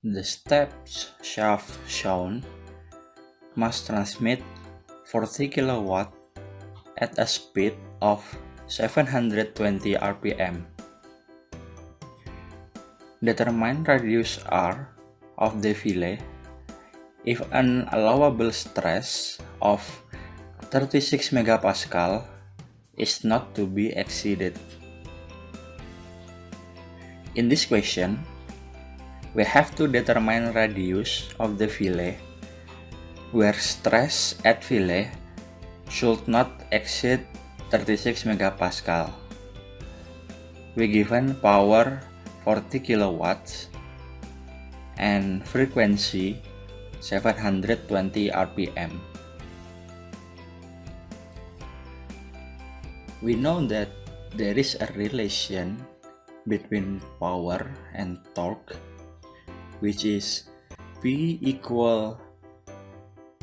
The steps shaft shown must transmit 40 kW at a speed of 720 rpm. Determine radius R of the fillet if an allowable stress of 36 MPa is not to be exceeded. In this question, we have to determine radius of the fillet where stress at fillet should not exceed 36 MPa. We given power 40 kilowatts and frequency 720 rpm. We know that there is a relation between power and torque, which is P equal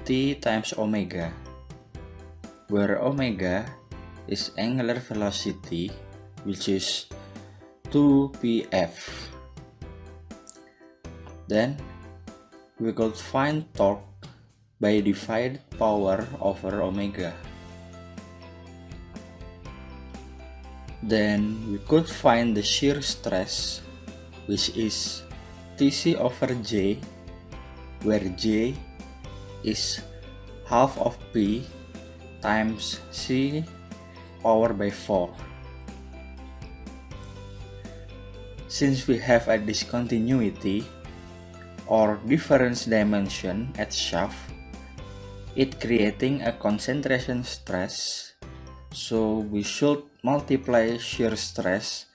T times omega, where omega is angular velocity, which is 2pf. Then we could find torque by divided power over omega. Then we could find the shear stress, which is Tc over J, where J is half of P times C power by 4. Since we have a discontinuity or difference dimension at shaft, it creating a concentration stress, so we should multiply shear stress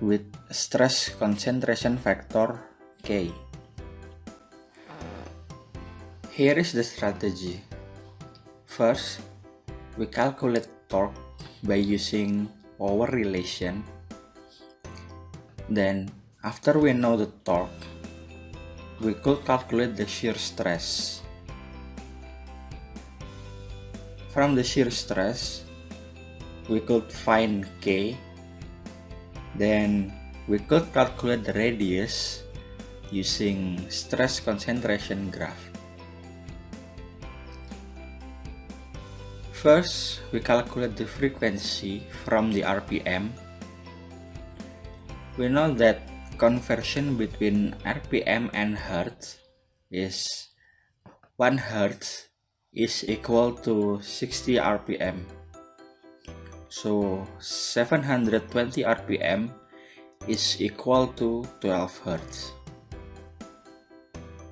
with stress concentration factor K. Here is the strategy. First, we calculate torque by using power relation. Then, after we know the torque, we could calculate the shear stress. From the shear stress, we could find K. Then we could calculate the radius using stress concentration graph. First, we calculate the frequency from the RPM. We know that conversion between RPM and Hertz is 1 Hertz is equal to 60 RPM. So 720 RPM is equal to 12 Hertz.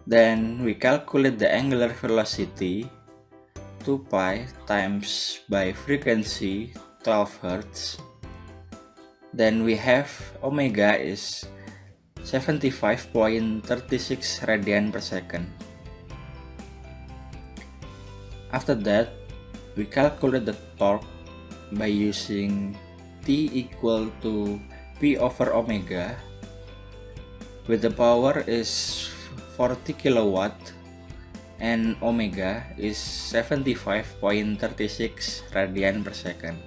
Then we calculate the angular velocity 2 pi times by frequency 12 Hertz. Then we have omega is 75.36 radian per second. After that, we calculate the torque by using T equal to P over omega, with the power is 40 kilowatt and omega is 75.36 radian per second.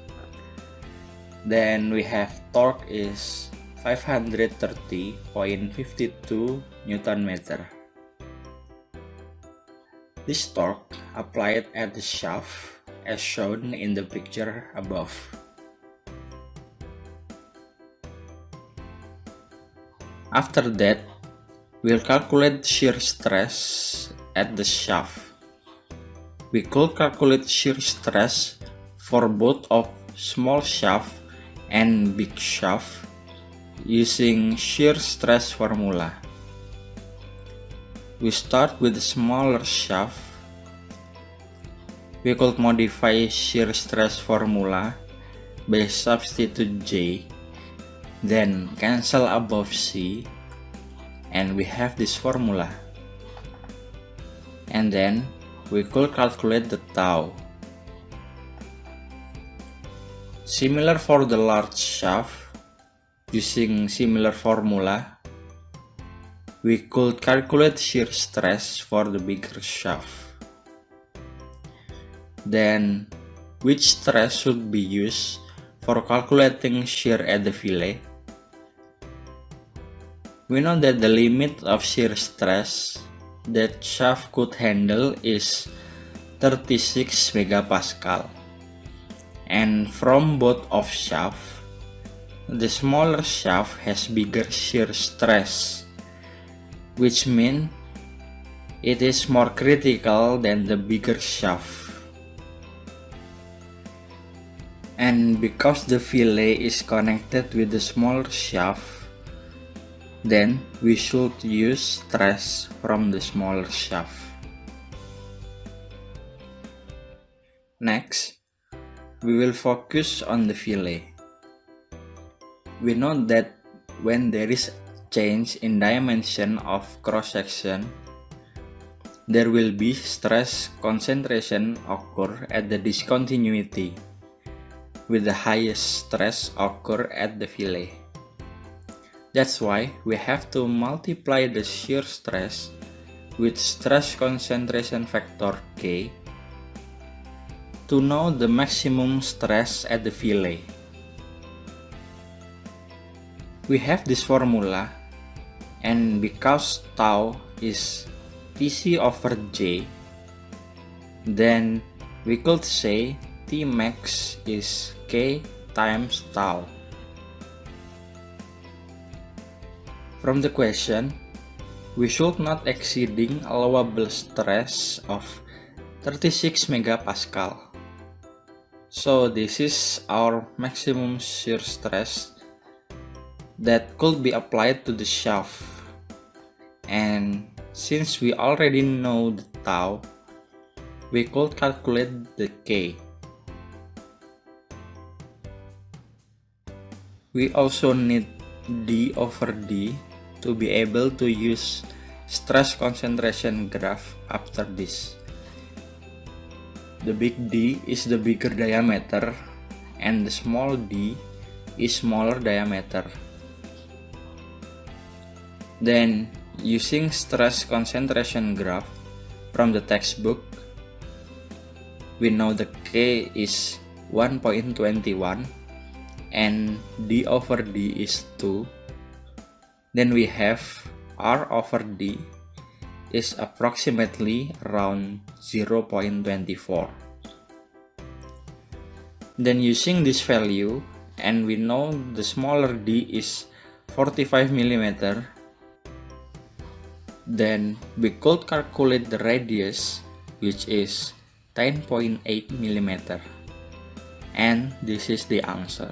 Then we have torque is 530.52 Newton meter. This torque applied at the shaft as shown in the picture above. After that, we'll calculate shear stress at the shaft. We could calculate shear stress for both of small shaft and big shaft using shear stress formula. We start with the smaller shaft. We could modify shear stress formula by substitute J, then cancel above C, and we have this formula. And then we could calculate the tau. Similar for the large shaft, using similar formula, we could calculate shear stress for the bigger shaft. Then, which stress should be used for calculating shear at the fillet? We know that the limit of shear stress that shaft could handle is 36 megapascal. And from both of shaft, the smaller shaft has bigger shear stress, which means it is more critical than the bigger shaft. And because the fillet is connected with the smaller shaft, then we should use stress from the smaller shaft. Next, we will focus on the fillet. We know that when there is change in dimension of cross-section, there will be stress concentration occur at the discontinuity, with the highest stress occur at the fillet. That's why we have to multiply the shear stress with stress concentration factor K to know the maximum stress at the fillet. We have this formula, and because tau is Tc over J, then we could say Tmax is K times tau. From the question, we should not exceeding allowable stress of 36 megapascal. So this is our maximum shear stress that could be applied to the shaft. And since we already know the tau, we could calculate the K. We also need D over D to be able to use stress concentration graph after this. The big D is the bigger diameter and the small d is smaller diameter. Then, using stress concentration graph from the textbook, we know the K is 1.21 and D over D is 2. Then we have R over D is approximately around 0.24. Then using this value, and we know the smaller d is 45 mm, then we could calculate the radius, which is 10.8 mm, and this is the answer.